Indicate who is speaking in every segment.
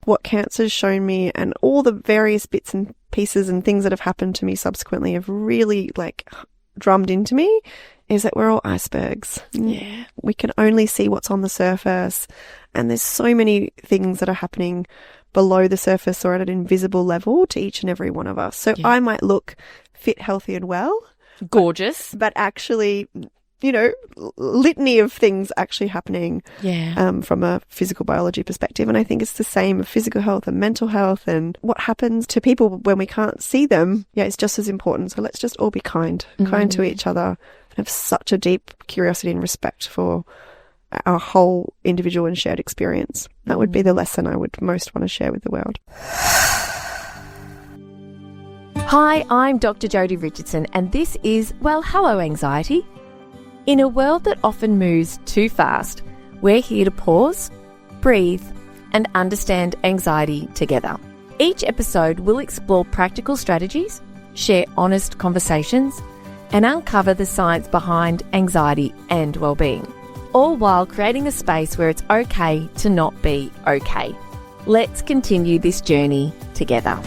Speaker 1: What cancer's shown me and all the various bits and pieces and things that have happened to me subsequently have really drummed into me is that we're all icebergs.
Speaker 2: Yeah.
Speaker 1: We can only see what's on the surface, and there's so many things that are happening below the surface or at an invisible level to each and every one of us. So I might look fit, healthy and well.
Speaker 2: Gorgeous.
Speaker 1: But actually, litany of things actually happening from a physical biology perspective. And I think it's the same of physical health and mental health, and what happens to people when we can't see them. Yeah, it's just as important. So let's just all be kind to each other, and have such a deep curiosity and respect for our whole individual and shared experience. That would be the lesson I would most want to share with the world.
Speaker 2: Hi, I'm Dr. Jodi Richardson, and this is Hello Anxiety. In a world that often moves too fast, we're here to pause, breathe, and understand anxiety together. Each episode will explore practical strategies, share honest conversations, and uncover the science behind anxiety and well-being, all while creating a space where it's okay to not be okay. Let's continue this journey together.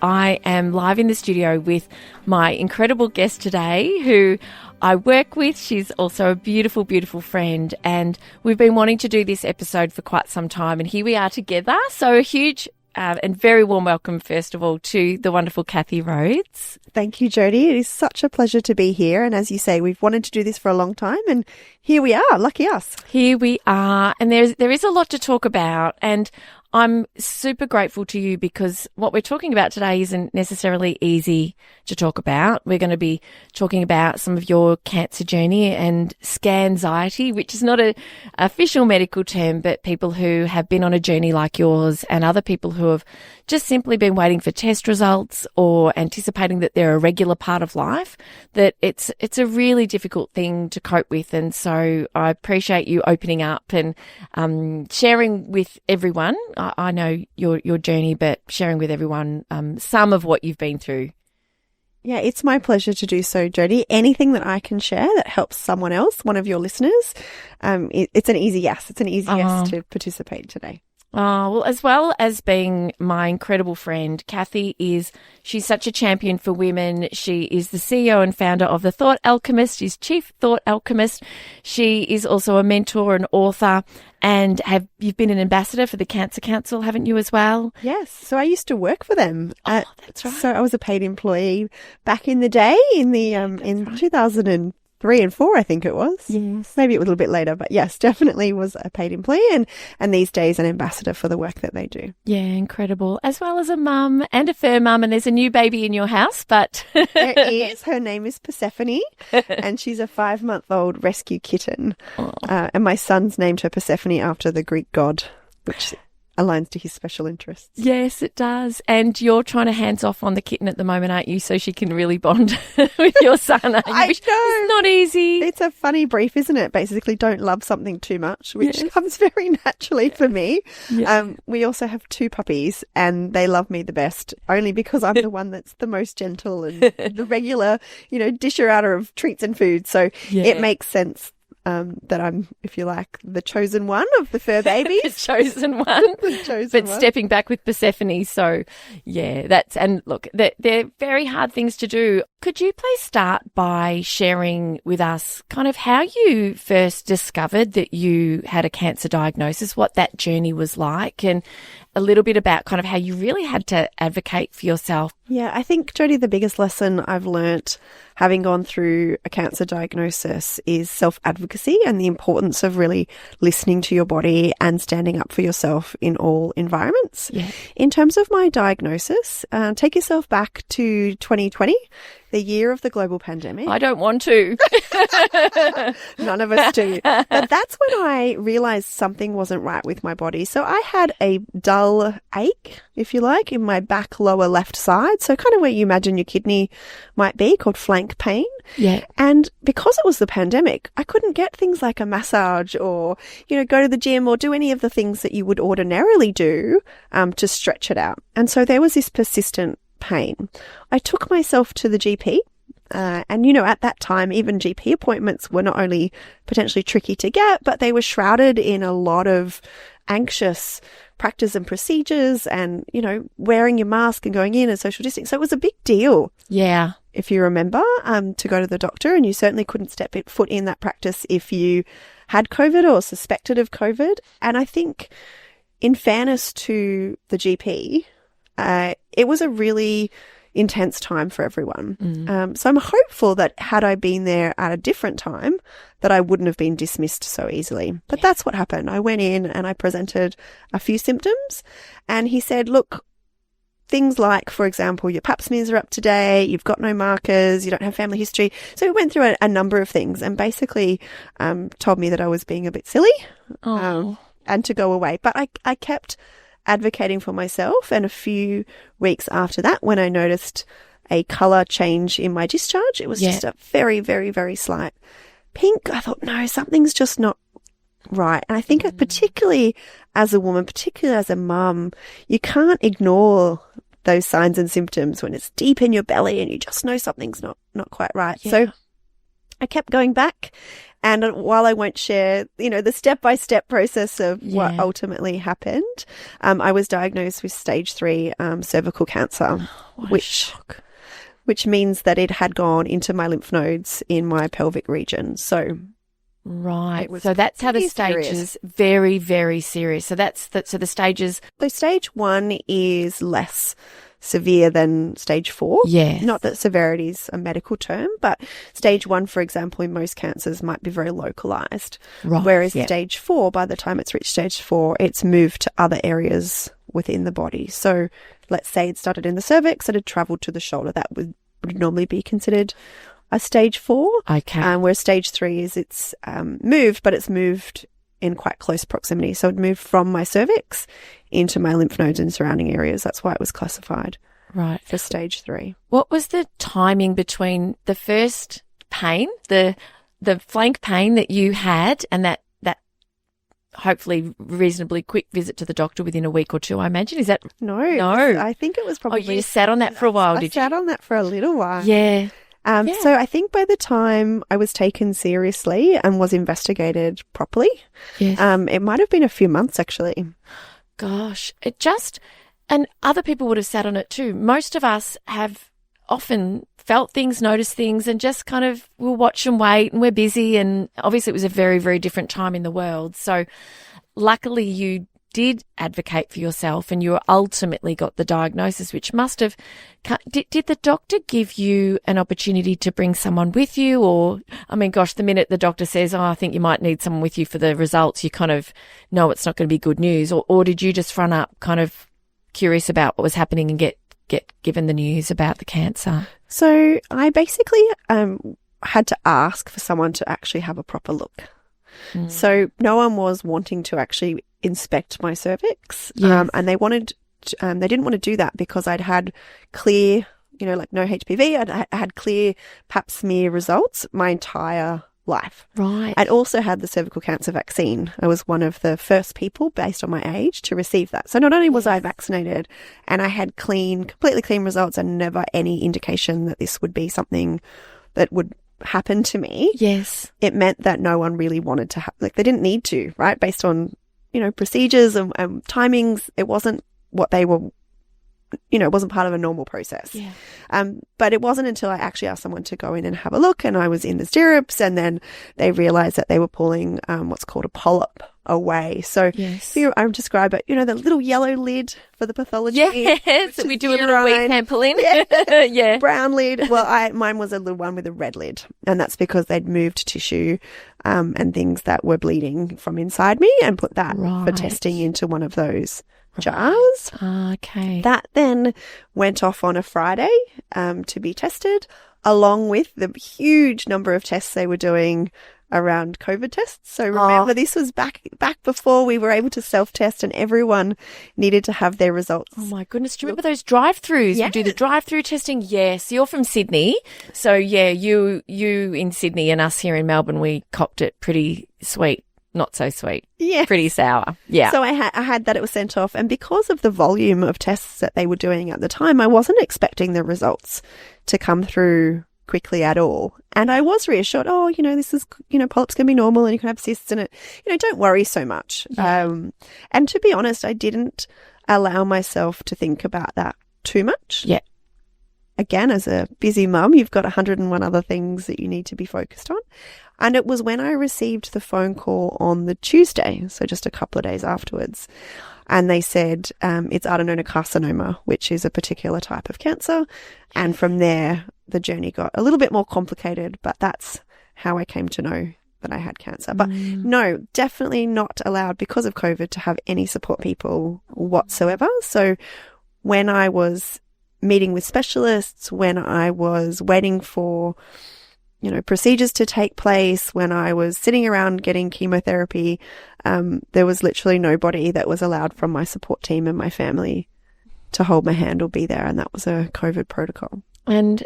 Speaker 2: I am live in the studio with my incredible guest today, who I work with. She's also a beautiful, beautiful friend, and we've been wanting to do this episode for quite some time, and here we are together. So a huge and very warm welcome, first of all, to the wonderful Kathy Rhodes.
Speaker 1: Thank you, Jodi. It is such a pleasure to be here. And as you say, we've wanted to do this for a long time, and here we are. Lucky us.
Speaker 2: Here we are. And there is a lot to talk about. And I'm super grateful to you, because what we're talking about today isn't necessarily easy to talk about. We're going to be talking about some of your cancer journey and scanxiety, which is not an official medical term, but people who have been on a journey like yours, and other people who have just simply been waiting for test results or anticipating that they're a regular part of life, that it's a really difficult thing to cope with. And so I appreciate you opening up and sharing with everyone. I know your journey, but sharing with everyone some of what you've been through.
Speaker 1: Yeah, it's my pleasure to do so, Jodi. Anything that I can share that helps someone else, one of your listeners, it's an easy yes. It's an easy yes to participate today.
Speaker 2: Oh, well as being my incredible friend, she's such a champion for women. She is the CEO and founder of The Thought Alchemist. She's Chief Thought Alchemist. She is also a mentor and author, and you've been an ambassador for the Cancer Council, haven't you, as well?
Speaker 1: Yes. So I used to work for them.
Speaker 2: That's right.
Speaker 1: So I was a paid employee back in the day in 2003 and 4, I think it was.
Speaker 2: Yes.
Speaker 1: Maybe it was a little bit later, but yes, definitely was a paid employee, and these days an ambassador for the work that they do.
Speaker 2: Yeah, incredible. As well as a mum and a fur mum, and there's a new baby in your house, but...
Speaker 1: There is. Her name is Persephone, and she's a 5-month-old rescue kitten. And my son's named her Persephone after the Greek god, which aligns to his special interests.
Speaker 2: Yes, it does. And you're trying to hands off on the kitten at the moment, aren't you? So she can really bond with your son, aren't you?
Speaker 1: I know.
Speaker 2: It's not easy.
Speaker 1: It's a funny brief, isn't it? Basically, don't love something too much, which comes very naturally for me. Yeah. We also have 2 puppies, and they love me the best, only because I'm the one that's the most gentle and the regular, disher outer of treats and food. So it makes sense that I'm, if you like, the chosen one of the fur babies.
Speaker 2: The chosen one. But stepping back with Persephone. So, and look, they're very hard things to do. Could you please start by sharing with us kind of how you first discovered that you had a cancer diagnosis, what that journey was like, and a little bit about kind of how you really had to advocate for yourself?
Speaker 1: Yeah, I think, Jodi, the biggest lesson I've learnt having gone through a cancer diagnosis is self-advocacy and the importance of really listening to your body and standing up for yourself in all environments.
Speaker 2: Yeah.
Speaker 1: In terms of my diagnosis, take yourself back to 2020, the year of the global pandemic.
Speaker 2: I don't want to.
Speaker 1: None of us do. But that's when I realised something wasn't right with my body. So I had a dull ache, if you like, in my back lower left side. So kind of where you imagine your kidney might be, called flank pain.
Speaker 2: Yeah.
Speaker 1: And because it was the pandemic, I couldn't get things like a massage or, go to the gym or do any of the things that you would ordinarily do to stretch it out. And so there was this persistent pain. I took myself to the GP And, you know, at that time, even GP appointments were not only potentially tricky to get, but they were shrouded in a lot of anxious practice and procedures and, you know, wearing your mask and going in and social distancing. So it was a big deal.
Speaker 2: Yeah.
Speaker 1: If you remember, to go to the doctor, and you certainly couldn't step foot in that practice if you had COVID or suspected of COVID. And I think, in fairness to the GP, it was a really intense time for everyone. So I'm hopeful that had I been there at a different time, that I wouldn't have been dismissed so easily. But that's what happened. I went in and I presented a few symptoms, and he said, look, things like, for example, your pap smears are up to date, you've got no markers, you don't have family history. So we went through a number of things, and basically told me that I was being a bit silly and to go away. But I kept advocating for myself, and a few weeks after that, when I noticed a colour change in my discharge, it was just a very, very, very slight pink. I thought, no, something's just not right. And I think particularly as a woman, particularly as a mum, you can't ignore those signs and symptoms when it's deep in your belly and you just know something's not quite right. Yeah. So I kept going back. And while I won't share, you know, the step-by-step process of what ultimately happened, I was diagnosed with stage 3 cervical cancer, which means that it had gone into my lymph nodes in my pelvic region. So
Speaker 2: so that's how the stages, very, very serious. So so the stages.
Speaker 1: So stage 1 is less severe than stage 4.
Speaker 2: Yes.
Speaker 1: Not that severity is a medical term, but stage 1, for example, in most cancers might be very localized.
Speaker 2: Right.
Speaker 1: Whereas stage 4, by the time it's reached stage 4, it's moved to other areas within the body. So let's say it started in the cervix, it had traveled to the shoulder. That would normally be considered a stage 4.
Speaker 2: Okay.
Speaker 1: Where stage 3 is it's moved, but it's moved in quite close proximity. So it moved from my cervix into my lymph nodes and surrounding areas. That's why it was classified for stage 3.
Speaker 2: What was the timing between the first pain, the flank pain that you had, and that hopefully reasonably quick visit to the doctor within a week or two, I imagine? Is that...
Speaker 1: No. I think it was probably...
Speaker 2: Oh, you just sat on that for a while, did you?
Speaker 1: I sat on that for a little while.
Speaker 2: Yeah.
Speaker 1: So I think by the time I was taken seriously and was investigated properly, it might have been a few months actually.
Speaker 2: Gosh, and other people would have sat on it too. Most of us have often felt things, noticed things, and just kind of we'll watch and wait, and we're busy. And obviously it was a very, very different time in the world. So luckily you did advocate for yourself and you ultimately got the diagnosis, which must have... Did the doctor give you an opportunity to bring someone with you? Or, I mean, gosh, the minute the doctor says, I think you might need someone with you for the results, you kind of know it's not going to be good news. Or did you just front up kind of curious about what was happening and get given the news about the cancer?
Speaker 1: So I basically had to ask for someone to actually have a proper look. So no one was wanting to actually inspect my cervix, and they didn't want to do that because I'd had clear, you know, like no HPV. I had clear pap smear results my entire life.
Speaker 2: Right.
Speaker 1: I'd also had the cervical cancer vaccine. I was one of the first people based on my age to receive that. So not only was I vaccinated and I had completely clean results and never any indication that this would be something that would happen to me.
Speaker 2: Yes.
Speaker 1: It meant that no one really wanted to they didn't need to, right? Based on, you know, procedures and timings, it wasn't what they were, you know, it wasn't part of a normal process.
Speaker 2: Yeah.
Speaker 1: But it wasn't until I actually asked someone to go in and have a look, and I was in the stirrups, and then they realized that they were pulling what's called a polyp away. So I would describe it, you know, the little yellow lid for the pathology.
Speaker 2: Yes, we do a little wee sample in.
Speaker 1: Yeah. Brown lid. Well, mine was a little one with a red lid, and that's because they'd moved tissue and things that were bleeding from inside me and put that for testing into one of those jars.
Speaker 2: Okay.
Speaker 1: That then went off on a Friday to be tested, along with the huge number of tests they were doing around COVID tests. So remember, this was back before we were able to self-test and everyone needed to have their results.
Speaker 2: Oh my goodness. Do you remember those drive-throughs?
Speaker 1: Yeah.
Speaker 2: We do the drive-through testing. Yes. You're from Sydney. So yeah, you in Sydney and us here in Melbourne, we copped it pretty sweet. Not so sweet. Yeah. Pretty sour. Yeah.
Speaker 1: So I had that, it was sent off. And because of the volume of tests that they were doing at the time, I wasn't expecting the results to come through quickly at all. And I was reassured, this is, polyps can be normal and you can have cysts in it. Don't worry so much.
Speaker 2: Yeah.
Speaker 1: And to be honest, I didn't allow myself to think about that too much.
Speaker 2: Yeah.
Speaker 1: Again, as a busy mum, you've got 101 other things that you need to be focused on. And it was when I received the phone call on the Tuesday, so just a couple of days afterwards, and they said it's adenocarcinoma, which is a particular type of cancer. And from there, the journey got a little bit more complicated, but that's how I came to know that I had cancer. But no, definitely not allowed because of COVID to have any support people whatsoever. So when I was meeting with specialists, when I was waiting for procedures to take place, when I was sitting around getting chemotherapy, there was literally nobody that was allowed from my support team and my family to hold my hand or be there. And that was a COVID protocol.
Speaker 2: And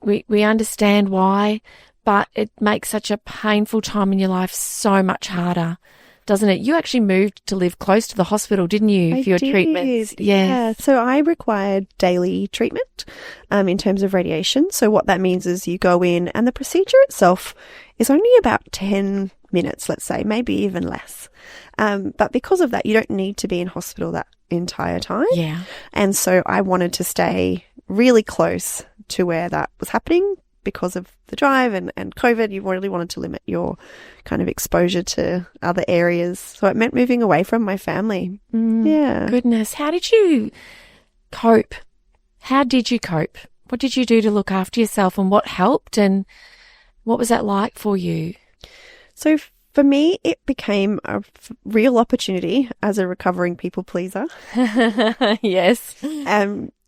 Speaker 2: we understand why, but it makes such a painful time in your life so much harder, doesn't it? You actually moved to live close to the hospital, didn't you, for your treatments?
Speaker 1: Yeah. So I required daily treatment in terms of radiation. So what that means is you go in and the procedure itself is only about 10 minutes, let's say, maybe even less. But because of that, you don't need to be in hospital that entire time.
Speaker 2: Yeah.
Speaker 1: And so I wanted to stay really close to where that was happening because of the drive and COVID. You really wanted to limit your kind of exposure to other areas. So it meant moving away from my family. Yeah.
Speaker 2: Goodness. How did you cope? What did you do to look after yourself, and what helped, and what was that like for you?
Speaker 1: So for me, it became a real opportunity as a recovering people pleaser.
Speaker 2: Yes.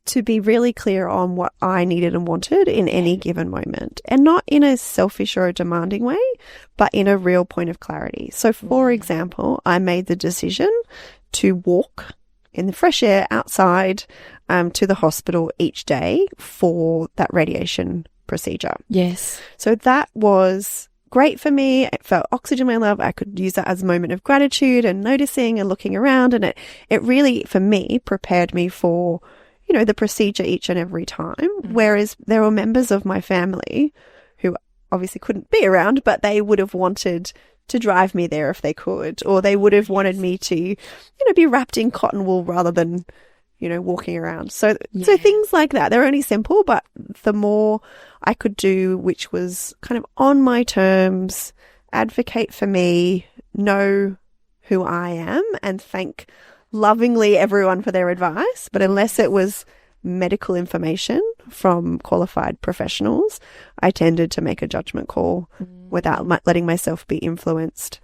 Speaker 1: To be really clear on what I needed and wanted in any given moment, and not in a selfish or a demanding way, but in a real point of clarity. So for example, I made the decision to walk in the fresh air outside to the hospital each day for that radiation procedure.
Speaker 2: Yes.
Speaker 1: So that was great for me. It felt oxygen my love. I could use that as a moment of gratitude and noticing and looking around. And it really, for me, prepared me for the procedure each and every time. Whereas there were members of my family who obviously couldn't be around, but they would have wanted to drive me there if they could, or they would have wanted me to, be wrapped in cotton wool rather than, walking around. So things like that, they're only simple, but the more I could do, which was kind of on my terms, advocate for me, know who I am, and thank lovingly everyone for their advice, but unless it was medical information from qualified professionals, I tended to make a judgment call without letting myself be influenced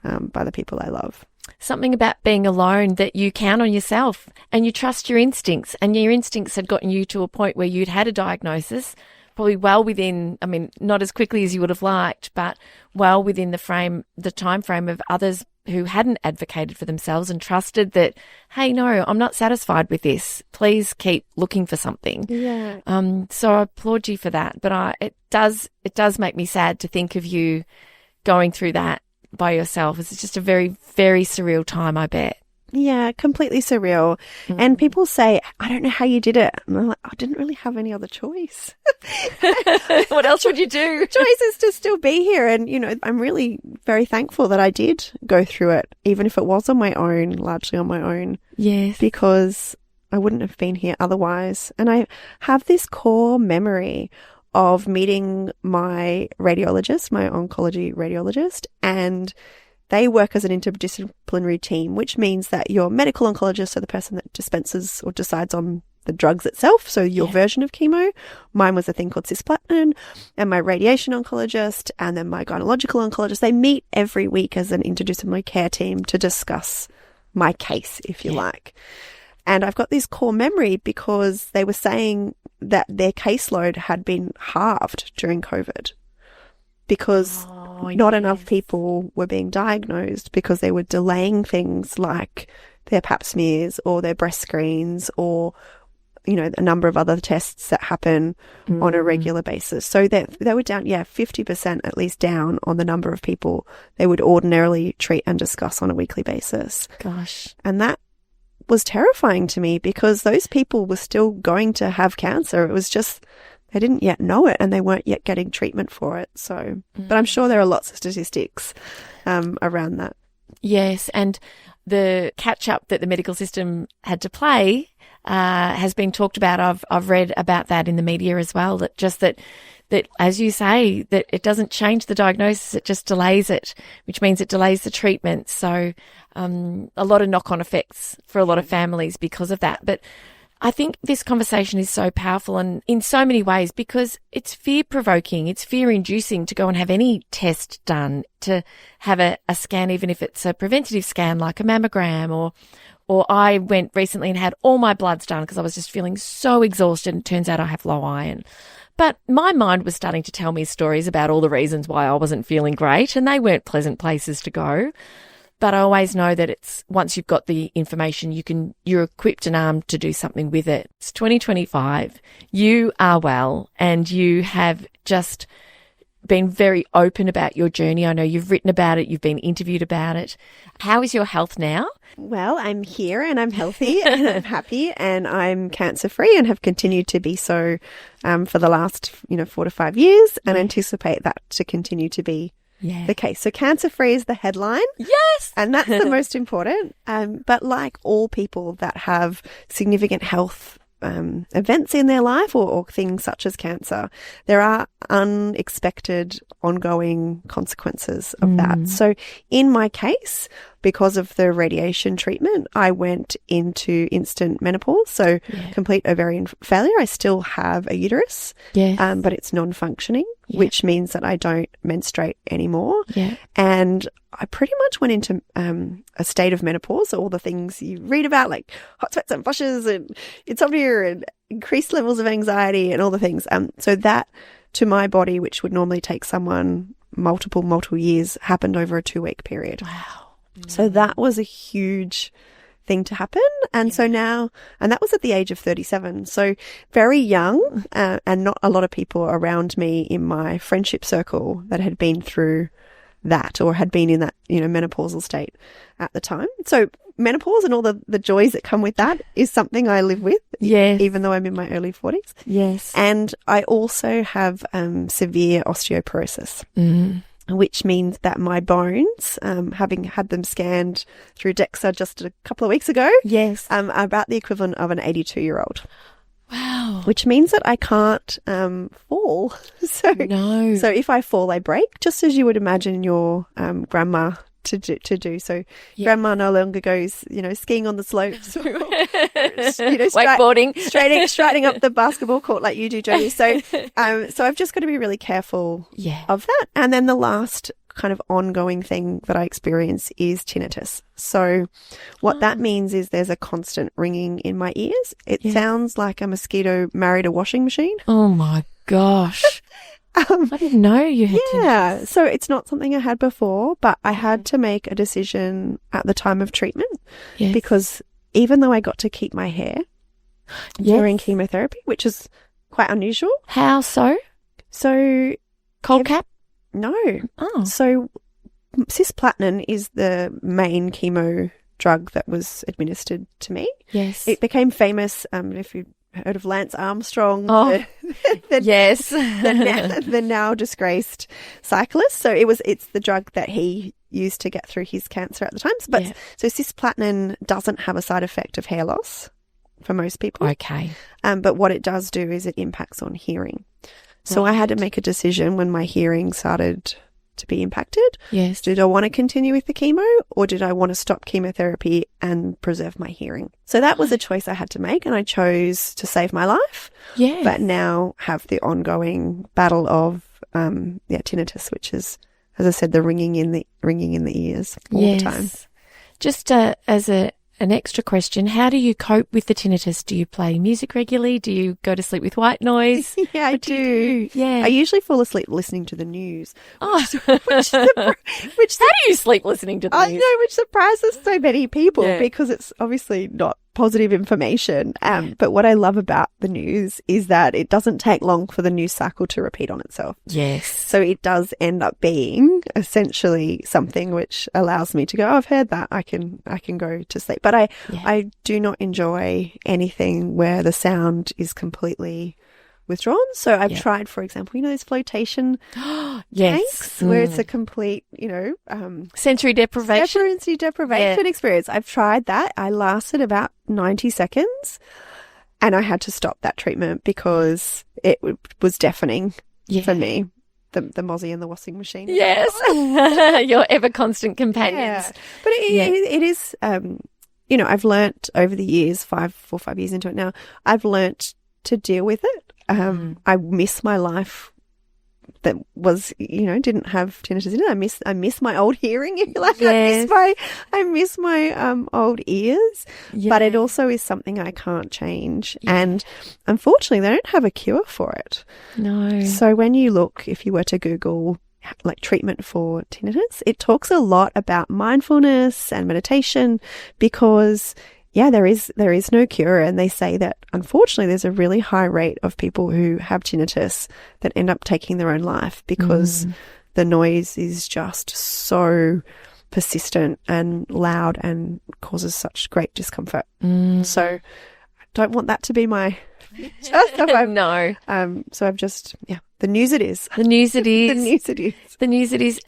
Speaker 1: by the people I love.
Speaker 2: Something about being alone, that you count on yourself and you trust your instincts, and your instincts had gotten you to a point where you'd had a diagnosis, probably well within, not as quickly as you would have liked, but well within the time frame of others who hadn't advocated for themselves and trusted that, hey, no, I'm not satisfied with this. Please keep looking for something.
Speaker 1: Yeah.
Speaker 2: So I applaud you for that. But it does make me sad to think of you going through that by yourself. It's just a very, very surreal time, I bet.
Speaker 1: Yeah, completely surreal. And people say, I don't know how you did it. And I'm like, I didn't really have any other choice.
Speaker 2: What else would you do?
Speaker 1: Choice is to still be here. And, I'm really very thankful that I did go through it, even if it was on my own, largely on my own.
Speaker 2: Yes.
Speaker 1: Because I wouldn't have been here otherwise. And I have this core memory of meeting my radiologist, my oncology radiologist, and they work as an interdisciplinary team, which means that your medical oncologist, so the person that dispenses or decides on the drugs itself, so your version of chemo, mine was a thing called cisplatin, and my radiation oncologist, and then my gynecological oncologist, they meet every week as an interdisciplinary care team to discuss my case, if you like. And I've got this core memory because they were saying that their caseload had been halved during COVID because not enough people were being diagnosed, because they were delaying things like their pap smears or their breast screens or, a number of other tests that happen on a regular basis. So they were down, 50% at least down on the number of people they would ordinarily treat and discuss on a weekly basis.
Speaker 2: Gosh.
Speaker 1: And that was terrifying to me because those people were still going to have cancer. It was just they didn't yet know it and they weren't yet getting treatment for it. So, but I'm sure there are lots of statistics around that.
Speaker 2: Yes, and the catch-up that the medical system had to play has been talked about. I've read about that in the media as well, that as you say, that it doesn't change the diagnosis, it just delays it, which means it delays the treatment. So a lot of knock-on effects for a lot of families because of that. But I think this conversation is so powerful and in so many ways because it's fear-provoking, it's fear-inducing to go and have any test done, to have a scan, even if it's a preventative scan like a mammogram, or I went recently and had all my bloods done because I was just feeling so exhausted and it turns out I have low iron. But my mind was starting to tell me stories about all the reasons why I wasn't feeling great, and they weren't pleasant places to go. But I always know that it's once you've got the information, you're equipped and armed to do something with it. It's 2025. You are well, and you have just been very open about your journey. I know you've written about it. You've been interviewed about it. How is your health now?
Speaker 1: Well, I'm here and I'm healthy and I'm happy and I'm cancer-free and have continued to be so for the last 4 to 5 years, and anticipate that to continue to be the case. So cancer-free is the headline.
Speaker 2: Yes.
Speaker 1: And that's the most important. But like all people that have significant health events in their life or things such as cancer, there are unexpected ongoing consequences of that. So in my case, because of the radiation treatment, I went into instant menopause, so complete ovarian failure. I still have a uterus, but it's non-functioning, which means that I don't menstruate anymore. And I pretty much went into a state of menopause, all the things you read about, like hot sweats and flushes and insomnia and increased levels of anxiety and all the things. So that, to my body, which would normally take someone multiple years, happened over a 2-week period.
Speaker 2: Wow.
Speaker 1: So that was a huge thing to happen. And so now, and that was at the age of 37. So very young, and not a lot of people around me in my friendship circle that had been through that or had been in that, menopausal state at the time. So menopause and all the joys that come with that is something I live with, even though I'm in my early 40s.
Speaker 2: Yes.
Speaker 1: And I also have severe osteoporosis. Which means that my bones, having had them scanned through DEXA just a couple of weeks ago, are about the equivalent of an 82-year-old.
Speaker 2: Wow.
Speaker 1: Which means that I can't fall. So if I fall, I break, just as you would imagine your grandma to do. So grandma no longer goes, skiing on the slopes, or,
Speaker 2: wakeboarding,
Speaker 1: striding up the basketball court like you do, Jodi. So I've just got to be really careful of that. And then the last kind of ongoing thing that I experience is tinnitus. So what that means is there's a constant ringing in my ears. It sounds like a mosquito married a washing machine.
Speaker 2: Oh my gosh. I didn't know you had tinnitus.
Speaker 1: So it's not something I had before, but I had to make a decision at the time of treatment because even though I got to keep my hair during chemotherapy, which is quite unusual.
Speaker 2: How so?
Speaker 1: So
Speaker 2: cold cap?
Speaker 1: No.
Speaker 2: Oh.
Speaker 1: So cisplatin is the main chemo drug that was administered to me.
Speaker 2: Yes.
Speaker 1: It became famous, if you heard of Lance Armstrong,
Speaker 2: the
Speaker 1: now disgraced cyclist. So it's the drug that he used to get through his cancer at the time. But so cisplatin doesn't have a side effect of hair loss for most people.
Speaker 2: Okay.
Speaker 1: But what it does do is it impacts on hearing. So I had to make a decision when my hearing started to be impacted.
Speaker 2: Yes.
Speaker 1: Did I want to continue with the chemo, or did I want to stop chemotherapy and preserve my hearing? So that was a choice I had to make, and I chose to save my life.
Speaker 2: Yeah.
Speaker 1: But now have the ongoing battle of tinnitus, which is, as I said, the ringing in the ears all the time.
Speaker 2: Just as an extra question, how do you cope with the tinnitus? Do you play music regularly? Do you go to sleep with white noise?
Speaker 1: I do.
Speaker 2: Yeah.
Speaker 1: I usually fall asleep listening to the news.
Speaker 2: Which how do you sleep listening to the news?
Speaker 1: I know, which surprises so many people because it's obviously not positive information. But what I love about the news is that it doesn't take long for the news cycle to repeat on itself.
Speaker 2: Yes.
Speaker 1: So it does end up being essentially something which allows me to go, I've heard that, I can go to sleep. But I do not enjoy anything where the sound is completely withdrawn. So I've tried, for example, those flotation tanks where it's a complete,
Speaker 2: sensory deprivation
Speaker 1: experience. I've tried that. I lasted about 90 seconds and I had to stop that treatment because it was deafening for me. The Mozzie and the washing machine.
Speaker 2: Yes. Your ever constant companions.
Speaker 1: Yeah. But it is, I've learnt over the years, 4 or 5 years into it now, I've learnt to deal with it. I miss my life that was, didn't have tinnitus in it. I miss my old hearing, if you like. Yes. I miss my old ears. Yeah. But it also is something I can't change. Yeah. And unfortunately, they don't have a cure for it.
Speaker 2: No.
Speaker 1: So when you look, if you were to Google like treatment for tinnitus, it talks a lot about mindfulness and meditation because there is no cure. And they say that, unfortunately, there's a really high rate of people who have tinnitus that end up taking their own life because the noise is just so persistent and loud and causes such great discomfort. So I don't want that to be my future.
Speaker 2: No.
Speaker 1: So I've just, the news it is.
Speaker 2: The news it is.
Speaker 1: The news it is.
Speaker 2: The news it is.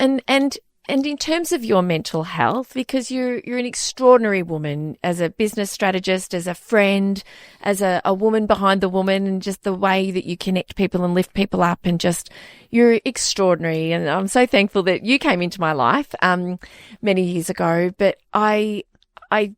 Speaker 2: And in terms of your mental health, because you're an extraordinary woman as a business strategist, as a friend, as a woman behind the woman, and just the way that you connect people and lift people up, and just you're extraordinary. And I'm so thankful that you came into my life many years ago. But I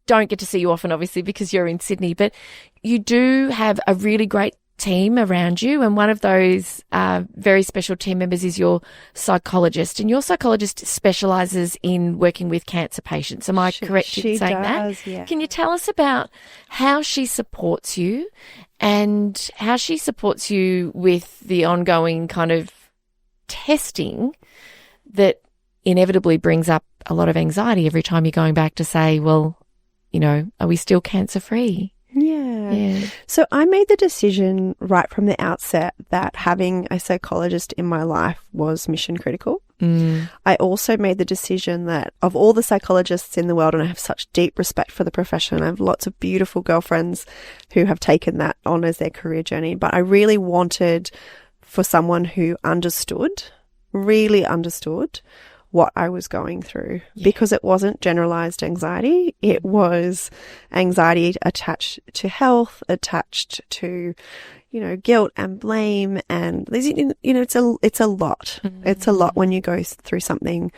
Speaker 2: don't get to see you often, obviously, because you're in Sydney. But you do have a really great team around you, and one of those very special team members is your psychologist, and your psychologist specialises in working with cancer patients. Am I correct in saying that?
Speaker 1: Yeah.
Speaker 2: Can you tell us about how she supports you and how she supports you with the ongoing kind of testing that inevitably brings up a lot of anxiety every time you're going back to say, well, are we still cancer free?
Speaker 1: Yeah. So I made the decision right from the outset that having a psychologist in my life was mission critical. I also made the decision that of all the psychologists in the world, and I have such deep respect for the profession, I have lots of beautiful girlfriends who have taken that on as their career journey, but I really wanted for someone who really understood what I was going through, because it wasn't generalized anxiety. It was anxiety attached to health, attached to, guilt and blame. And it's a lot. It's a lot when you go through something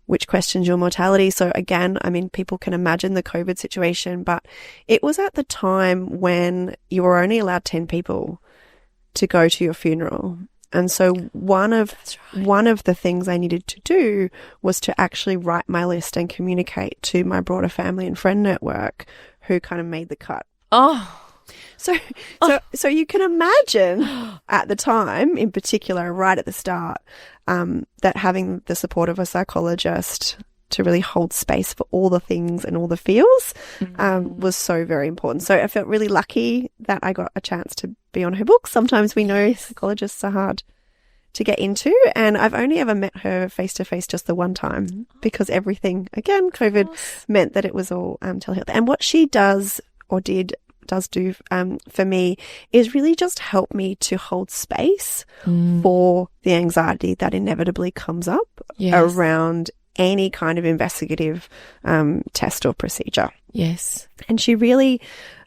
Speaker 1: which questions your mortality. So again, people can imagine the COVID situation, but it was at the time when you were only allowed 10 people to go to your funeral. And so one of the things I needed to do was to actually write my list and communicate to my broader family and friend network who kind of made the cut. So you can imagine at the time, in particular, right at the start, that having the support of a psychologist to really hold space for all the things and all the feels was so very important. So I felt really lucky that I got a chance to be on her book. Sometimes we know psychologists are hard to get into, and I've only ever met her face to face just the one time because everything, again, COVID meant that it was all telehealth. And what she does do for me is really just help me to hold space for the anxiety that inevitably comes up around any kind of investigative test or procedure.
Speaker 2: Yes.
Speaker 1: And she really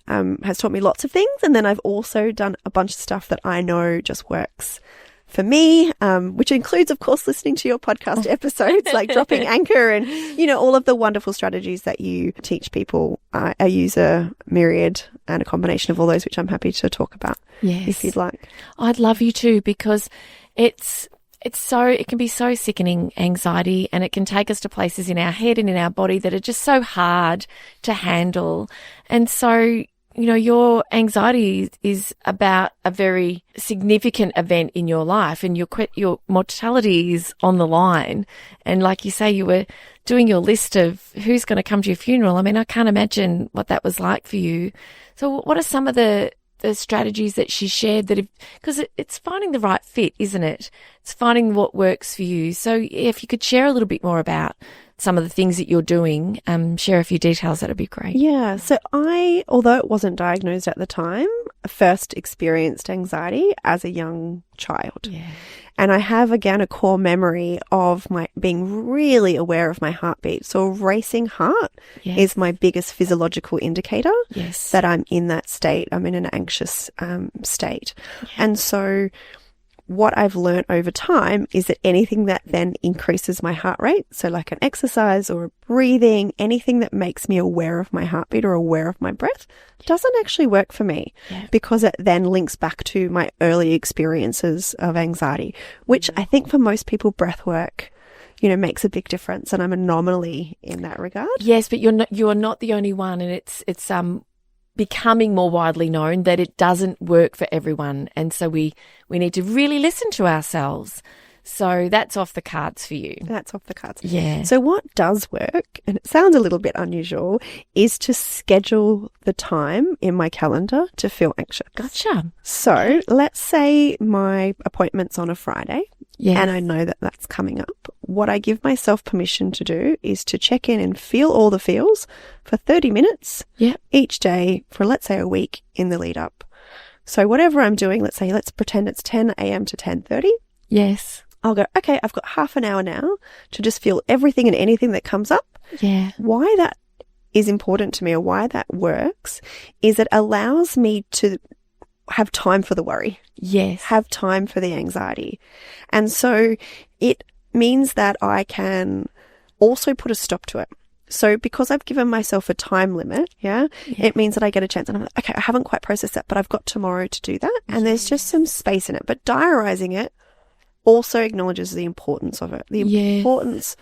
Speaker 1: has taught me lots of things. And then I've also done a bunch of stuff that I know just works for me, which includes, of course, listening to your podcast episodes, like dropping anchor and, all of the wonderful strategies that you teach people. I use a myriad and a combination of all those, which I'm happy to talk about if you'd like.
Speaker 2: I'd love you to, because it can be so sickening, anxiety, and it can take us to places in our head and in our body that are just so hard to handle. And so, your anxiety is about a very significant event in your life, and your mortality is on the line. And like you say, you were doing your list of who's going to come to your funeral. I can't imagine what that was like for you. So what are some of the strategies that she shared because it's finding the right fit, isn't it? It's finding what works for you. So if you could share a little bit more about some of the things that you're doing, share a few details, that'd be great.
Speaker 1: Yeah. So although it wasn't diagnosed at the time, first experienced anxiety as a young child.
Speaker 2: Yeah.
Speaker 1: And I have, again, a core memory of my being really aware of my heartbeat. So a racing heart is my biggest physiological indicator that I'm in that state. I'm in an anxious state. Yeah. And so what I've learned over time is that anything that then increases my heart rate, so like an exercise or breathing, anything that makes me aware of my heartbeat or aware of my breath, doesn't actually work for me because it then links back to my early experiences of anxiety, which I think for most people, breath work, you know, makes a big difference. And I'm an anomaly in that regard.
Speaker 2: Yes, but you're not the only one, and it's becoming more widely known that it doesn't work for everyone. And so we need to really listen to ourselves. So that's off the cards for you.
Speaker 1: That's off the cards.
Speaker 2: Yeah.
Speaker 1: So what does work, and it sounds a little bit unusual, is to schedule the time in my calendar to feel anxious.
Speaker 2: Gotcha.
Speaker 1: So let's say my appointment's on a Friday.
Speaker 2: Yes.
Speaker 1: And I know that that's coming up. What I give myself permission to do is to check in and feel all the feels for 30 minutes each day for, let's say, a week in the lead up. So whatever I'm doing, let's pretend it's 10 a.m. to 10:30.
Speaker 2: Yes.
Speaker 1: I'll go, okay, I've got half an hour now to just feel everything and anything that comes up.
Speaker 2: Yeah.
Speaker 1: Why that is important to me, or why that works, is it allows me to have time for the worry.
Speaker 2: Yes.
Speaker 1: Have time for the anxiety. And so it means that I can also put a stop to it. So because I've given myself a time limit, it means that I get a chance, and I'm like, okay, I haven't quite processed that, but I've got tomorrow to do that. And there's just some space in it. But diarising it also acknowledges the importance of it, the importance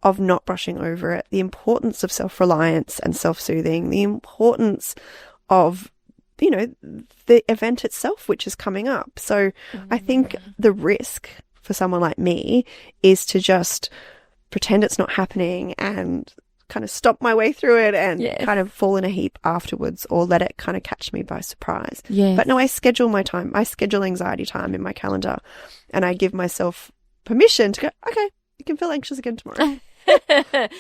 Speaker 1: of not brushing over it, the importance of self-reliance and self-soothing, the importance of, you know, the event itself, which is coming up. So I think the risk for someone like me is to just pretend it's not happening and kind of stop my way through it and kind of fall in a heap afterwards, or let it kind of catch me by surprise. But no, I schedule my time. I schedule anxiety time in my calendar, and I give myself permission to go, okay, you can feel anxious again tomorrow.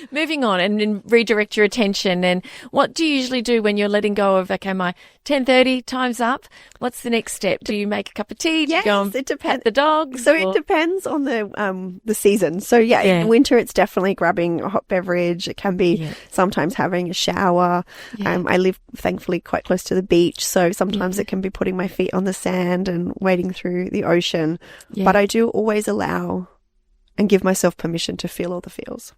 Speaker 2: Moving on and redirect your attention. And what do you usually do when you're letting go of, okay, my 10:30 time's up? What's the next step? Do you make a cup of tea? Do you go and pet the dogs?
Speaker 1: So it depends on the season. So in winter, it's definitely grabbing a hot beverage. It can be sometimes having a shower. I live thankfully quite close to the beach, so sometimes it can be putting my feet on the sand and wading through the ocean. But I do always allow and give myself permission to feel all the feels.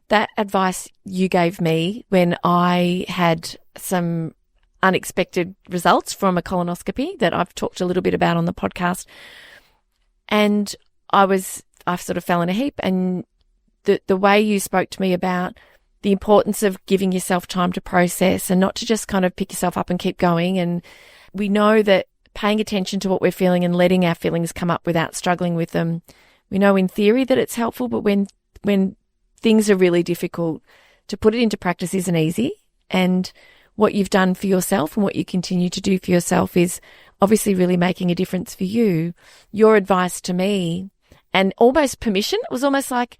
Speaker 2: That advice you gave me when I had some unexpected results from a colonoscopy that I've talked a little bit about on the podcast. And I sort of fell in a heap, and the way you spoke to me about the importance of giving yourself time to process and not to just kind of pick yourself up and keep going. And we know that paying attention to what we're feeling and letting our feelings come up without struggling with them, we know in theory that it's helpful, but when things are really difficult, to put it into practice isn't easy. And what you've done for yourself and what you continue to do for yourself is obviously really making a difference for you. Your advice to me, and almost permission, it was almost like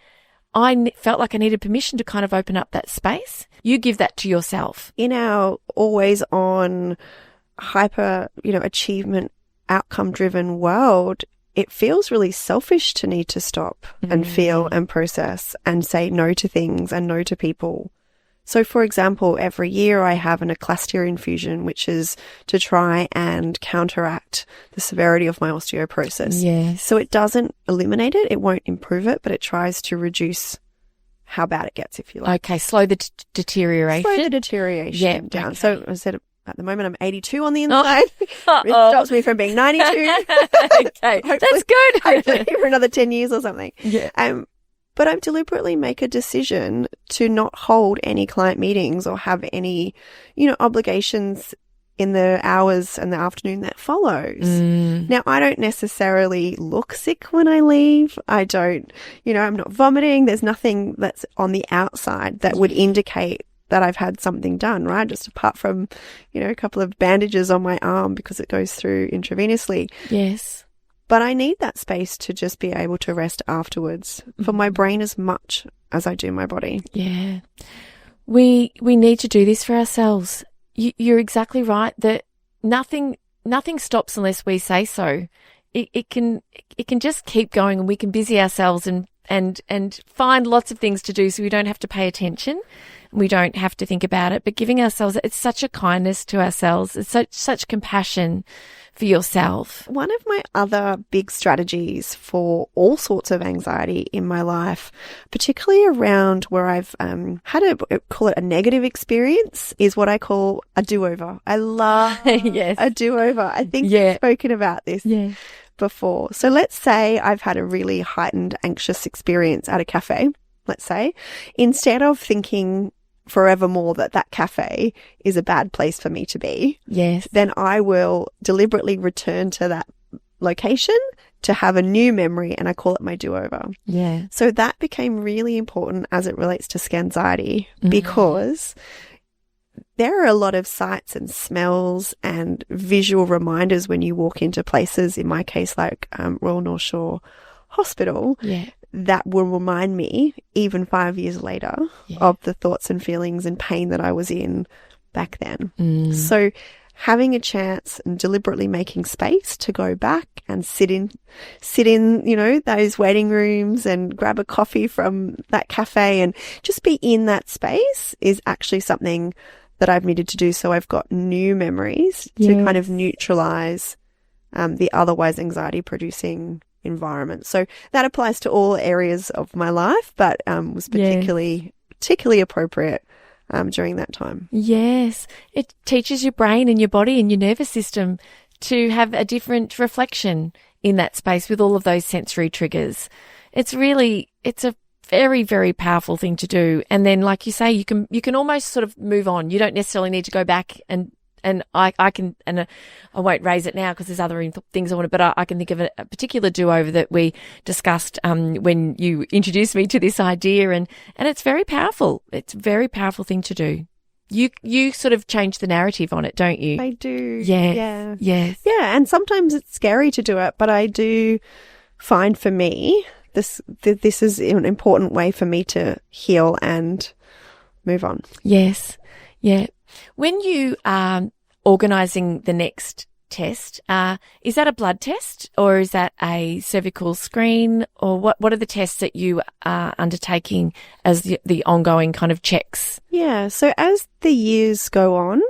Speaker 2: I felt like I needed permission to kind of open up that space. You give that to yourself.
Speaker 1: In our always on hyper, achievement, outcome-driven world, it feels really selfish to need to stop and feel and process and say no to things and no to people. So, for example, every year I have an eclastear infusion, which is to try and counteract the severity of my osteoporosis.
Speaker 2: Yes.
Speaker 1: So it doesn't eliminate it, it won't improve it, but it tries to reduce how bad it gets, if you like.
Speaker 2: Okay, slow the deterioration.
Speaker 1: Slow the deterioration down. Okay. So I said at the moment I'm 82 on the
Speaker 2: inside.
Speaker 1: It stops me from being 92.
Speaker 2: Okay, that's good.
Speaker 1: Hopefully for another 10 years or something.
Speaker 2: Yeah.
Speaker 1: But I deliberately make a decision to not hold any client meetings or have any, obligations in the hours and the afternoon that follows. Now, I don't necessarily look sick when I leave. I don't, I'm not vomiting. There's nothing that's on the outside that would indicate that I've had something done, right? Just apart from, a couple of bandages on my arm because it goes through intravenously.
Speaker 2: Yes.
Speaker 1: But I need that space to just be able to rest afterwards for my brain as much as I do my body.
Speaker 2: Yeah. We need to do this for ourselves. You're exactly right that nothing stops unless we say so. It can just keep going, and we can busy ourselves and find lots of things to do, so we don't have to pay attention. We don't have to think about it, but giving ourselves, it's such a kindness to ourselves. It's such compassion for yourself.
Speaker 1: One of my other big strategies for all sorts of anxiety in my life, particularly around where I've had call it a negative experience, is what I call a do-over. I love
Speaker 2: yes.
Speaker 1: a do-over. I think you've spoken about this before. So let's say I've had a really heightened anxious experience at a cafe, let's say. Instead of thinking forevermore that cafe is a bad place for me to be, then I will deliberately return to that location to have a new memory, and I call it my do-over.
Speaker 2: Yeah.
Speaker 1: So that became really important as it relates to scanxiety, because there are a lot of sights and smells and visual reminders when you walk into places, in my case like Royal North Shore Hospital, that will remind me, even 5 years later, of the thoughts and feelings and pain that I was in back then. So having a chance and deliberately making space to go back and sit in, you know, those waiting rooms and grab a coffee from that cafe and just be in that space is actually something that I've needed to do. So I've got new memories to kind of neutralize the otherwise anxiety producing environment. So that applies to all areas of my life, but was particularly appropriate during that time. Yes.
Speaker 2: It teaches your brain and your body and your nervous system to have a different reflection in that space with all of those sensory triggers. It's a very, very powerful thing to do. And then, like you say, you can almost sort of move on. You don't necessarily need to go back and I can, and I won't raise it now because there's other things I want to, but I can think of a particular do-over that we discussed when you introduced me to this idea, and it's very powerful. It's a very powerful thing to do. You sort of change the narrative on it, don't you?
Speaker 1: I do.
Speaker 2: Yeah. Yes.
Speaker 1: Yeah, and sometimes it's scary to do it, but I do find for me this is an important way for me to heal and move on.
Speaker 2: Yes. Yeah. When you are organising the next test, is that a blood test or is that a cervical screen, or what are the tests that you are undertaking as the ongoing kind of checks?
Speaker 1: Yeah, so as the years go on,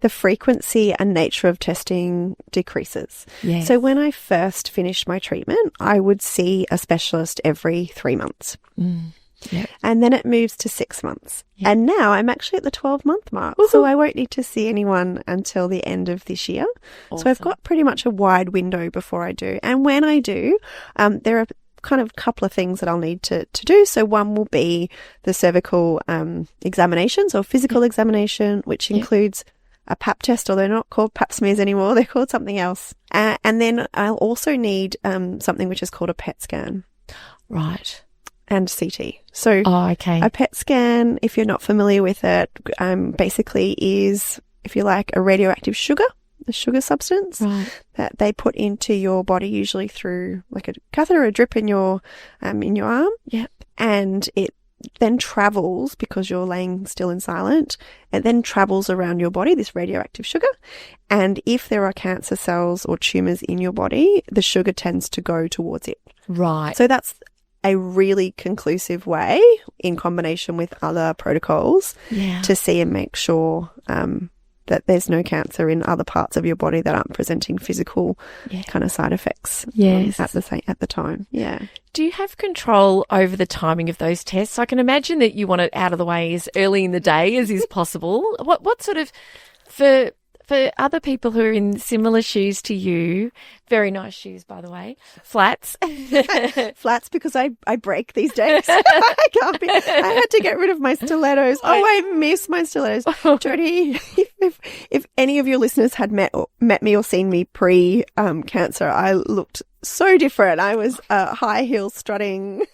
Speaker 1: the frequency and nature of testing decreases.
Speaker 2: Yes.
Speaker 1: So when I first finished my treatment, I would see a specialist every 3 months.
Speaker 2: Yep.
Speaker 1: And then it moves to 6 months.
Speaker 2: Yep.
Speaker 1: And now I'm actually at the 12-month mark.
Speaker 2: Woo-hoo.
Speaker 1: So I won't need to see anyone until the end of this year.
Speaker 2: Awesome.
Speaker 1: So I've got pretty much a wide window before I do. And when I do, there are kind of a couple of things that I'll need to do. So one will be the cervical examinations or physical examination, which includes a pap test, or they're not called pap smears anymore. They're called something else. And then I'll also need something which is called a PET scan.
Speaker 2: Right.
Speaker 1: And CT. So
Speaker 2: okay.
Speaker 1: A PET scan, if you're not familiar with it, basically is, if you like, a radioactive sugar, a sugar substance that they put into your body, usually through like a catheter or a drip in your arm.
Speaker 2: Yep.
Speaker 1: And it then travels, because you're laying still and silent, it then travels around your body, this radioactive sugar. And if there are cancer cells or tumours in your body, the sugar tends to go towards it.
Speaker 2: Right.
Speaker 1: So that's a really conclusive way, in combination with other protocols, to see and make sure that there's no cancer in other parts of your body that aren't presenting physical kind of side effects at the time. Yeah.
Speaker 2: Do you have control over the timing of those tests? I can imagine that you want it out of the way as early in the day as is possible. What sort of, for other people who are in similar shoes to you, very nice shoes, by the way, flats.
Speaker 1: Flats, because I break these days. I had to get rid of my stilettos. I miss my stilettos. Jodi, if any of your listeners had met me or seen me pre-cancer, I looked so different. I was a high heel strutting,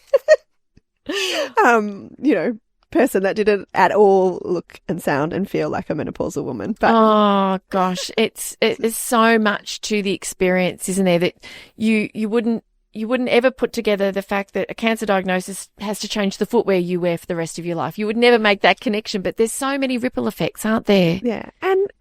Speaker 1: person that didn't at all look and sound and feel like a menopausal woman. But
Speaker 2: oh gosh, it is so much to the experience, isn't there, that you wouldn't you wouldn't ever put together the fact that a cancer diagnosis has to change the footwear you wear for the rest of your life. You would never make that connection, but there's so many ripple effects, aren't there?
Speaker 1: Yeah.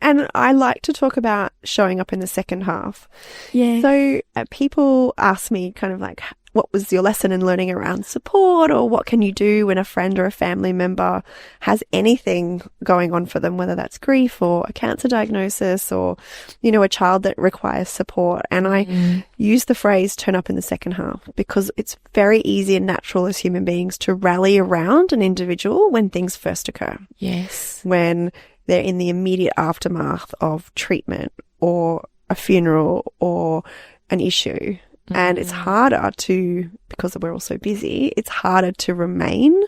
Speaker 1: And I like to talk about showing up in the second half.
Speaker 2: Yeah.
Speaker 1: So people ask me kind of like, what was your lesson in learning around support, or what can you do when a friend or a family member has anything going on for them, whether that's grief or a cancer diagnosis or, you know, a child that requires support. And I use the phrase turn up in the second half because it's very easy and natural as human beings to rally around an individual when things first occur.
Speaker 2: Yes.
Speaker 1: When they're in the immediate aftermath of treatment or a funeral or an issue. And it's harder to, because we're all so busy, it's harder to remain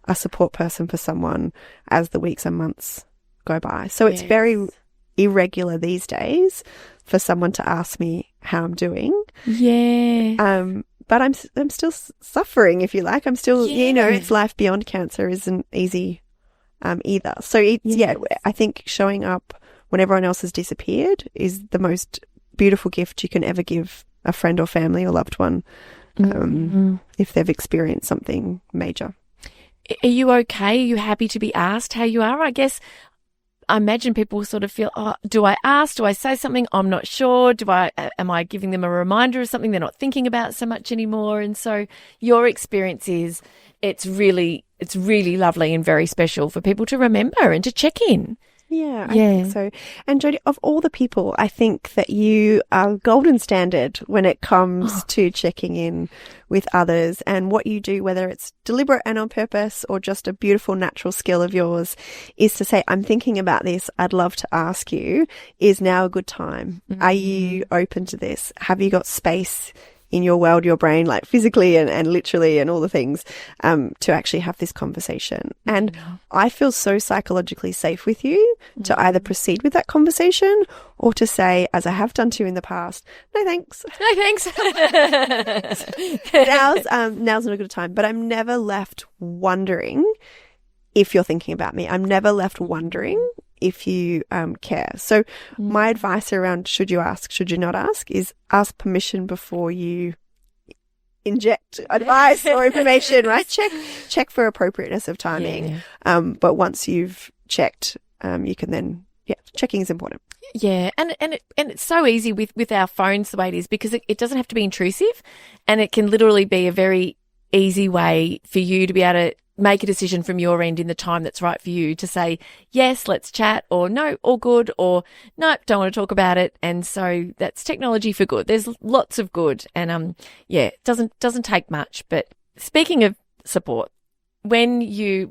Speaker 1: a support person for someone as the weeks and months go by. So it's very irregular these days for someone to ask me how I'm doing.
Speaker 2: Yeah.
Speaker 1: But I'm still suffering, if you like. I'm still, you know, it's life beyond cancer isn't easy either. So it's, I think showing up when everyone else has disappeared is the most beautiful gift you can ever give a friend or family or loved one if they've experienced something major.
Speaker 2: Are you okay? Are you happy to be asked how you are? I guess I imagine people sort of feel, oh, do I ask? Do I say something? I'm not sure. Am I giving them a reminder of something they're not thinking about so much anymore? And so your experience is it's really lovely and very special for people to remember and to check in.
Speaker 1: Yeah, I think so. And Jodi, of all the people, I think that you are golden standard when it comes to checking in with others, and what you do, whether it's deliberate and on purpose or just a beautiful natural skill of yours, is to say, I'm thinking about this. I'd love to ask you, is now a good time? Are you open to this? Have you got space in your world, your brain, like physically and literally and all the things, to actually have this conversation. And I feel so psychologically safe with you to either proceed with that conversation or to say, as I have done to you in the past, no thanks.
Speaker 2: No thanks.
Speaker 1: Now's not a good time. But I'm never left wondering if you're thinking about me. I'm never left wondering if you care. So my advice around should you ask, should you not ask, is ask permission before you inject advice or information, right? Check for appropriateness of timing. But once you've checked, you can then, checking is important.
Speaker 2: Yeah, and it's so easy with our phones the way it is, because it doesn't have to be intrusive, and it can literally be a very easy way for you to be able to make a decision from your end in the time that's right for you to say, yes, let's chat, or no, all good, or no, don't want to talk about it. And so that's technology for good. There's lots of good. And it doesn't take much. But speaking of support, when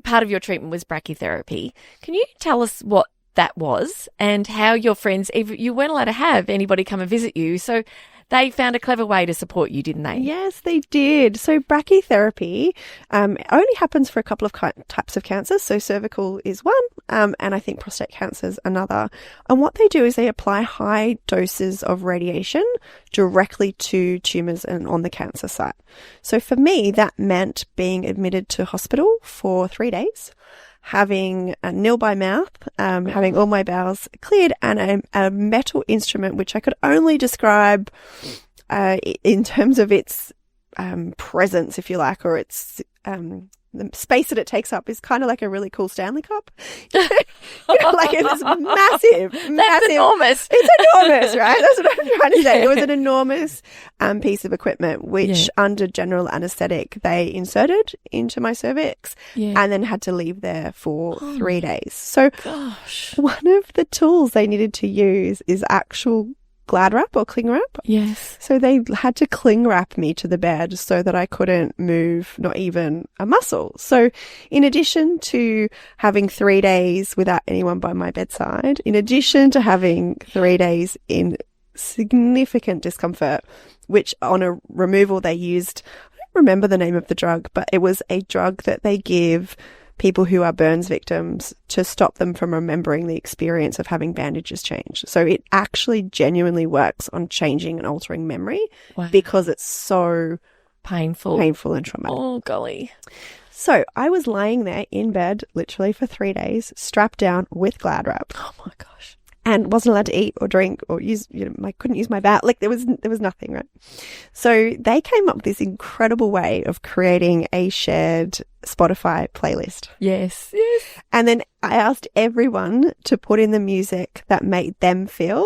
Speaker 2: part of your treatment was brachytherapy, can you tell us what that was and how your friends, you weren't allowed to have anybody come and visit you, so they found a clever way to support you, didn't they?
Speaker 1: Yes, they did. So brachytherapy only happens for a couple of types of cancers. So cervical is one, and I think prostate cancer is another. And what they do is they apply high doses of radiation directly to tumours and on the cancer site. So for me, that meant being admitted to hospital for 3 days, having a nil by mouth, having all my bowels cleared, and a metal instrument, which I could only describe in terms of its presence, if you like, or its the space that it takes up is kind of like a really cool Stanley Cup. Like it's massive.
Speaker 2: That's enormous.
Speaker 1: It's enormous, right? That's what I'm trying to say. It was an enormous piece of equipment, which under general anaesthetic, they inserted into my cervix and then had to leave there for 3 days. So one of the tools they needed to use is actual glad wrap or cling wrap.
Speaker 2: Yes.
Speaker 1: So they had to cling wrap me to the bed so that I couldn't move, not even a muscle. So in addition to having 3 days without anyone by my bedside, in addition to having 3 days in significant discomfort, which on a removal they used, I don't remember the name of the drug, but it was a drug that they give people who are burns victims to stop them from remembering the experience of having bandages changed. So it actually genuinely works on changing and altering memory because it's so painful and traumatic.
Speaker 2: Oh, golly.
Speaker 1: So I was lying there in bed literally for 3 days, strapped down with glad wrap.
Speaker 2: Oh, my gosh.
Speaker 1: and wasn't allowed to eat or drink or use, I couldn't use my bowel. Like there was nothing, right? So they came up with this incredible way of creating a shared Spotify playlist.
Speaker 2: Yes.
Speaker 1: And then I asked everyone to put in the music that made them feel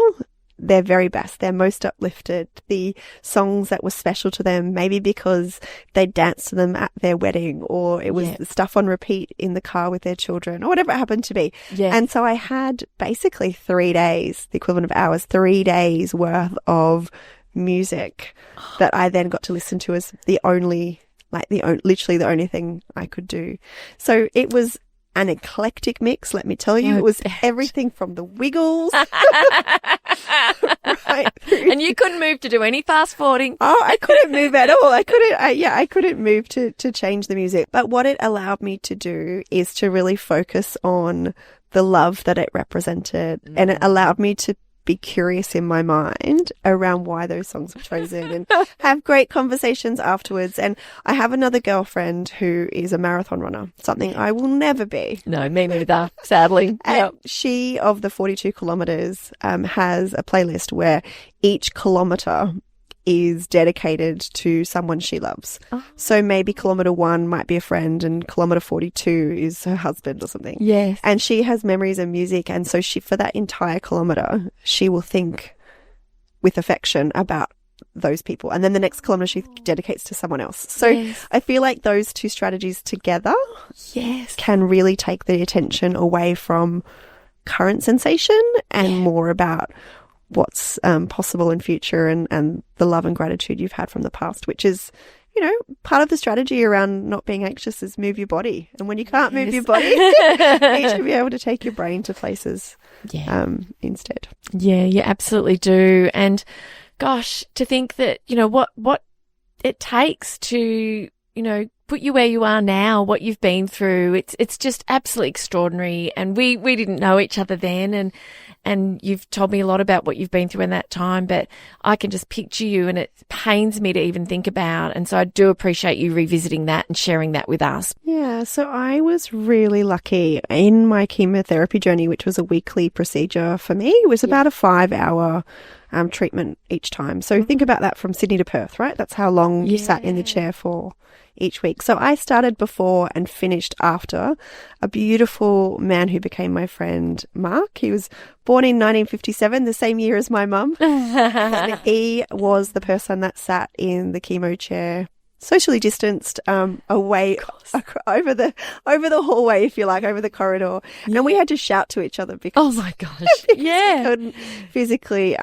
Speaker 1: their very best, their most uplifted, the songs that were special to them, maybe because they danced to them at their wedding, or it was the stuff on repeat in the car with their children, or whatever it happened to be. And so I had basically 3 days, the equivalent of hours, 3 days worth of music that I then got to listen to as literally the only thing I could do. So it was an eclectic mix, let me tell you. It was everything from the Wiggles. Right.
Speaker 2: And you couldn't move to do any fast forwarding.
Speaker 1: Oh, I couldn't move at all. I couldn't move to change the music. But what it allowed me to do is to really focus on the love that it represented. And it allowed me to be curious in my mind around why those songs were chosen and have great conversations afterwards. And I have another girlfriend who is a marathon runner, something I will never be.
Speaker 2: No, me neither, sadly.
Speaker 1: And she, of the 42 kilometres, has a playlist where each kilometre is dedicated to someone she loves. Oh. So maybe kilometre 1 might be a friend and kilometre 42 is her husband or something.
Speaker 2: Yes.
Speaker 1: And she has memories and music, and so for that entire kilometre, she will think with affection about those people. And then the next kilometre she dedicates to someone else. So I feel like those two strategies together can really take the attention away from current sensation and more about what's possible in future and the love and gratitude you've had from the past, which is, part of the strategy around not being anxious is move your body. And when you can't move your body, you should be able to take your brain to places instead. Yeah, you absolutely do. And gosh, to think that, what it takes to, put you where you are now, what you've been through, it's just absolutely extraordinary. And we didn't know each other then, and you've told me a lot about what you've been through in that time, but I can just picture you and it pains me to even think about. And so I do appreciate you revisiting that and sharing that with us. Yeah, so I was really lucky in my chemotherapy journey, which was a weekly procedure for me. It was about a 5-hour treatment each time. So think about that from Sydney to Perth, right? That's how long you sat in the chair for each week. So I started before and finished after a beautiful man who became my friend, Mark. He was born in 1957, the same year as my mum. And he was the person that sat in the chemo chair, socially distanced, away over the hallway, if you like, over the corridor. And we had to shout to each other because, we couldn't physically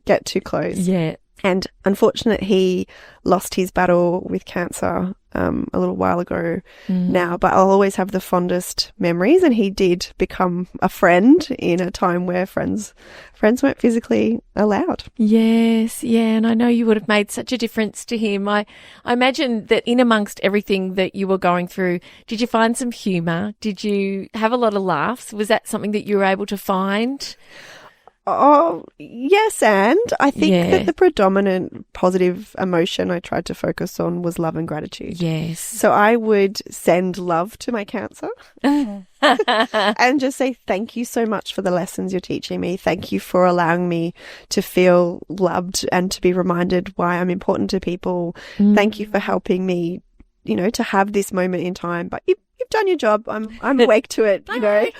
Speaker 1: get too close. Yeah. And unfortunately, he lost his battle with cancer a little while ago now, but I'll always have the fondest memories. And he did become a friend in a time where friends weren't physically allowed. Yes, yeah, and I know you would have made such a difference to him. I imagine that in amongst everything that you were going through, did you find some humour? Did you have a lot of laughs? Was that something that you were able to find? Oh, yes, and I think that the predominant positive emotion I tried to focus on was love and gratitude. Yes. So I would send love to my cancer and just say, thank you so much for the lessons you're teaching me. Thank you for allowing me to feel loved and to be reminded why I'm important to people. Thank you for helping me, to have this moment in time. But you've done your job. I'm awake to it. You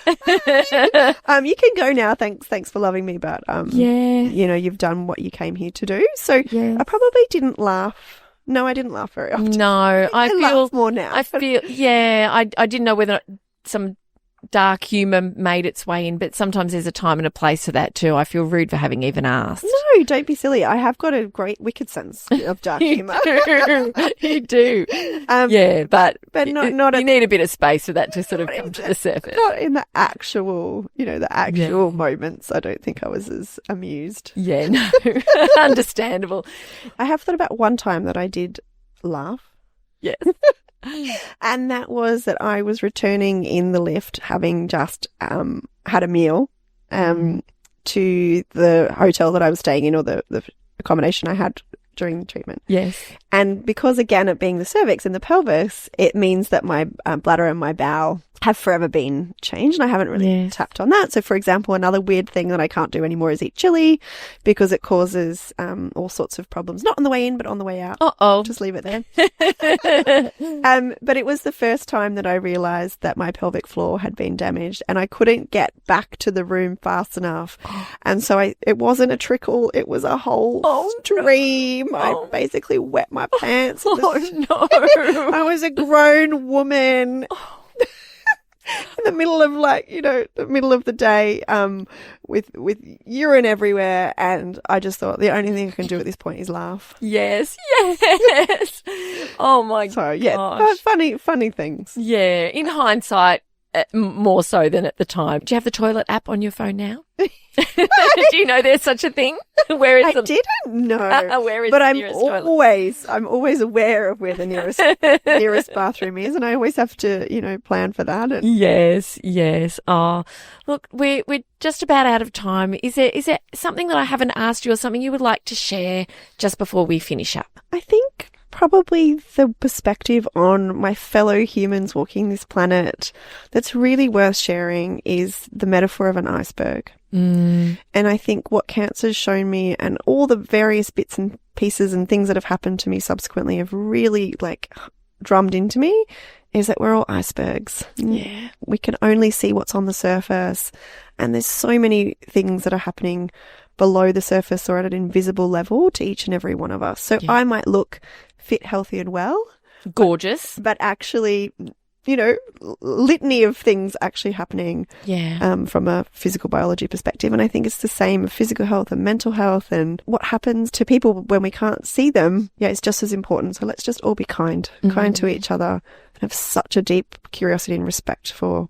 Speaker 1: can go now. Thanks for loving me. But you've done what you came here to do. So I probably didn't laugh. No, I didn't laugh very often. No, I feel laugh more now. I feel I didn't know whether some dark humour made its way in, but sometimes there's a time and a place for that too. I feel rude for having even asked. No, don't be silly. I have got a great wicked sense of dark humour. You do. But not you need a bit of space for that to sort of come to the surface. Not in the actual, moments. I don't think I was as amused. Yeah, no. Understandable. I have thought about one time that I did laugh. Yes. And that was that I was returning in the lift, having just had a meal to the hotel that I was staying in, or the accommodation I had during the treatment. Yes. And because, again, it being the cervix and the pelvis, it means that my bladder and my bowel have forever been changed, and I haven't really tapped on that. So, for example, another weird thing that I can't do anymore is eat chili because it causes all sorts of problems, not on the way in, but on the way out. Just leave it there. But it was the first time that I realised that my pelvic floor had been damaged, and I couldn't get back to the room fast enough. And so it wasn't a trickle, it was a whole stream. No. I basically wet my pants.
Speaker 2: No.
Speaker 1: I was a grown woman. In the middle of the middle of the day, with urine everywhere, and I just thought the only thing I can do at this point is laugh.
Speaker 2: Yes. Oh my gosh.
Speaker 1: So yeah, funny things.
Speaker 2: Yeah, in hindsight, more so than at the time. Do you have the toilet app on your phone now? Do you know there's such a thing? Where is
Speaker 1: I didn't know.
Speaker 2: Where is
Speaker 1: but
Speaker 2: the
Speaker 1: I'm
Speaker 2: nearest toilet?
Speaker 1: I'm always aware of where the nearest bathroom is, and I always have to plan for that. And
Speaker 2: Yes. Oh, look, we're just about out of time. Is there something that I haven't asked you, or something you would like to share just before we finish up?
Speaker 1: I think probably the perspective on my fellow humans walking this planet that's really worth sharing is the metaphor of an iceberg. And I think what cancer's shown me, and all the various bits and pieces and things that have happened to me subsequently have really drummed into me, is that we're all icebergs.
Speaker 2: Yeah.
Speaker 1: We can only see what's on the surface, and there's so many things that are happening below the surface or at an invisible level to each and every one of us. So I might look fit, healthy and well.
Speaker 2: Gorgeous.
Speaker 1: But actually, litany of things actually happening from a physical biology perspective. And I think it's the same of physical health and mental health, and what happens to people when we can't see them. Yeah, it's just as important. So let's just all be kind to each other, and have such a deep curiosity and respect for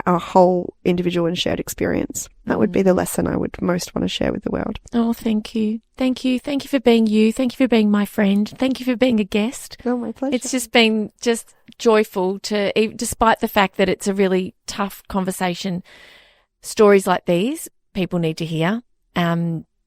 Speaker 1: our whole individual and shared experience. That would be the lesson I would most want to share with the world.
Speaker 2: Oh, thank you. Thank you. Thank you for being you. Thank you for being my friend. Thank you for being a guest.
Speaker 1: Oh, my pleasure.
Speaker 2: It's just been joyful despite the fact that it's a really tough conversation. Stories like these, people need to hear.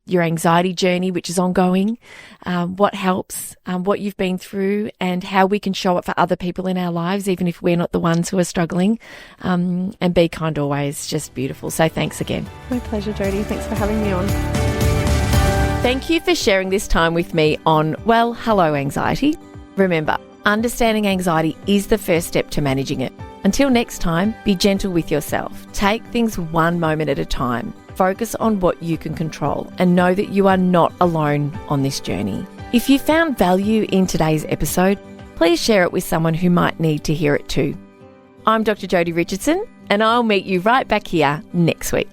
Speaker 2: Your anxiety journey, which is ongoing, what helps, what you've been through, and how we can show up for other people in our lives, even if we're not the ones who are struggling, and be kind always. Just beautiful. So thanks again.
Speaker 1: My pleasure, Jodi. Thanks for having me on.
Speaker 2: Thank you for sharing this time with me on Hello Anxiety. Remember, understanding anxiety is the first step to managing it. Until next time, be gentle with yourself. Take things one moment at a time. Focus on what you can control, and know that you are not alone on this journey. If you found value in today's episode, please share it with someone who might need to hear it too. I'm Dr. Jodi Richardson, and I'll meet you right back here next week.